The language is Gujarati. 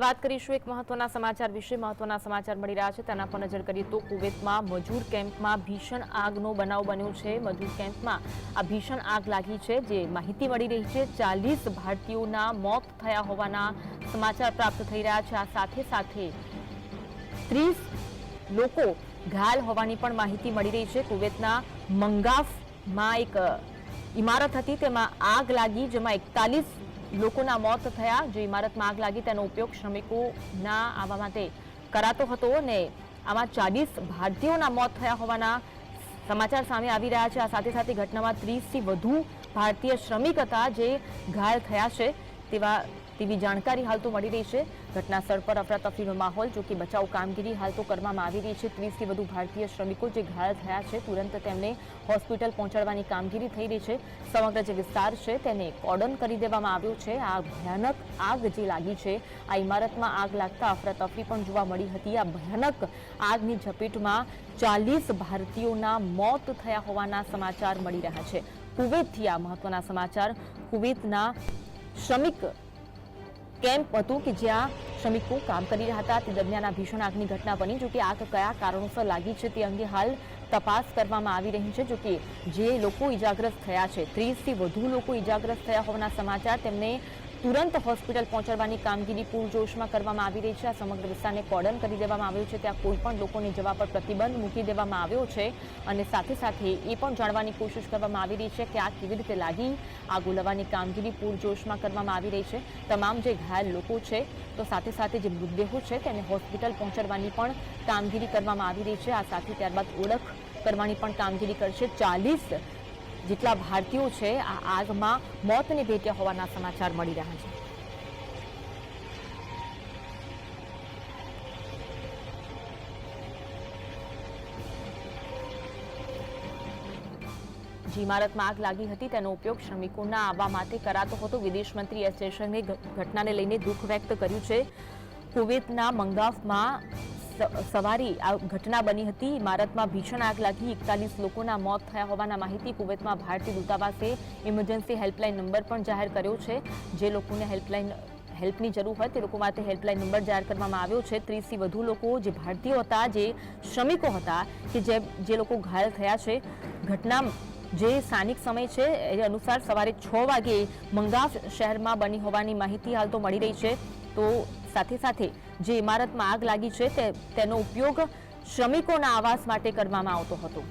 વાત કરીશું એક મહત્વના સમાચાર વિશે। મહત્વના સમાચાર મળી રહ્યા છે તેના પર નજર કરીએ તો કુવૈતમાં મજૂર કેમ્પમાં ભીષણ આગનો બનાવ બન્યો છે। મજૂર કેમ્પમાં આ ભીષણ આગ લાગી છે જે માહિતી મળી રહી છે। 40 ભારતીયોના મોત થયા હોવાના સમાચાર પ્રાપ્ત થઈ રહ્યા છે। આ સાથે સાથે 30 લોકો ઘાયલ હોવાની પણ માહિતી મળી રહી છે। કુવૈતના મંગાફમાં એક ઇમારત હતી તેમાં આગ લાગી જેમાં 41 લોકોના મોત થયા। જે ઇમારતમાં આગ લાગી તેનો ઉપયોગ શ્રમિકોના આવવા માટે કરાતો હતો અને આમાં 40 ભારતીયોના મોત થયા હોવાના સમાચાર સામે આવી રહ્યા છે। આ સાથે સાથે ઘટનામાં 30થી વધુ ભારતીય શ્રમિક હતા જે ઘાયલ થયા છે તેવી જાણકારી હાલ તો મળી રહી છે। ઘટના સ્થળ પર અફરાતફરીનો માહોલ, જો કે બચાવ કામગીરી હાલ તો કરવામાં આવી રહી છે। 30થી વધુ ભારતીય શ્રમિકો જે ઘાયલ થયા છે તુરંત તેમને હોસ્પિટલ પહોંચાડવાની કામગીરી થઈ રહી છે। સમગ્ર જે વિસ્તાર છે તેને કોર્ડન કરી દેવામાં આવ્યો છે। આ ભયાનક આગ જે લાગી છે, આ ઇમારતમાં આગ લાગતા અફરાતફરી પણ જોવા મળી હતી। આ ભયાનક આગની ઝપેટમાં 40 ભારતીયોના મોત થયા હોવાના સમાચાર મળી રહ્યા છે। કુવૈતથી આ મહત્વના સમાચાર। કુવૈતના શ્રમિક કેમ્પ હતું કે જ્યાં શ્રમિકો કામ કરી રહ્યા હતા તે દરમિયાન આ ભીષણ આગની ઘટના બની। જો કે આગ કયા કારણોસર લાગી છે તે અંગે હાલ તપાસ કરવામાં આવી રહી છે। જો કે જે લોકો ઇજાગ્રસ્ત થયા છે, 30થી વધુ લોકો ઇજાગ્રસ્ત થયા હોવાના સમાચાર, તેમને તુરંત હોસ્પિટલ પહોંચાડવાની કામગીરી પૂરજોશમાં કરવામાં આવી રહી છે। આ સમગ્ર વિસ્તારને કોર્ડન કરી દેવામાં આવ્યો છે। ત્યાં કોઈ પણ લોકોને જવા પર પ્રતિબંધ મૂકી દેવામાં આવ્યો છે અને સાથે સાથે એ પણ જાણવાની કોશિશ કરવામાં આવી રહી છે કે આ કેવી રીતે લાગી। આગ ઓલવવાની કામગીરી પૂરજોશમાં કરવામાં આવી રહી છે। તમામ જે ઘાયલ લોકો છે તો સાથે સાથે જે મૃતદેહો છે તેને હોસ્પિટલ પહોંચાડવાની પણ કામગીરી કરવામાં આવી રહી છે। આ સાથે ત્યારબાદ ઓળખ કરવાની પણ કામગીરી કરશે। 40 જેટલા ભારતીયો છે આ આગમાં મોતને ભેટ્યા હોવાના સમાચાર મળી રહ્યા છે। જે ઇમારતમાં આગ લાગી હતી તેનો ઉપયોગ શ્રમિકોના આવવા માટે કરાતો હતો। વિદેશ મંત્રી એસ જયશંકરે ઘટનાને લઈને દુઃખ વ્યક્ત કર્યું છે। કુવૈતના મંગાફમાં સવારે આ ઘટના બની હતી। ઇમારતમાં ભીષણ આગ લાગી, 41 લોકોના મોત થયા હોવાના માહિતી કુવૈતમાં ભારતીય દૂતાવાસે ઇમરજન્સી હેલ્પલાઇન નંબર પણ જાહેર કર્યો છે। જે લોકોને હેલ્પની જરૂર હોય તે લોકો માટે હેલ્પલાઇન નંબર જાહેર કરવામાં આવ્યો છે। 30થી વધુ લોકો જે ભારતીયો હતા, જે શ્રમિકો હતા કે જે લોકો ઘાયલ થયા છે। ઘટના જે સ્થાનિક સમય છે એ અનુસાર સવારે 6 વાગે મંગાફ શહેરમાં બની હોવાની માહિતી હાલ તો મળી રહી છે। તો સાથે સાથે જે ઇમારતમાં આગ લાગી છે તેનો ઉપયોગ શ્રમિકોના આવાસ માટે કરવામાં આવતો હતો।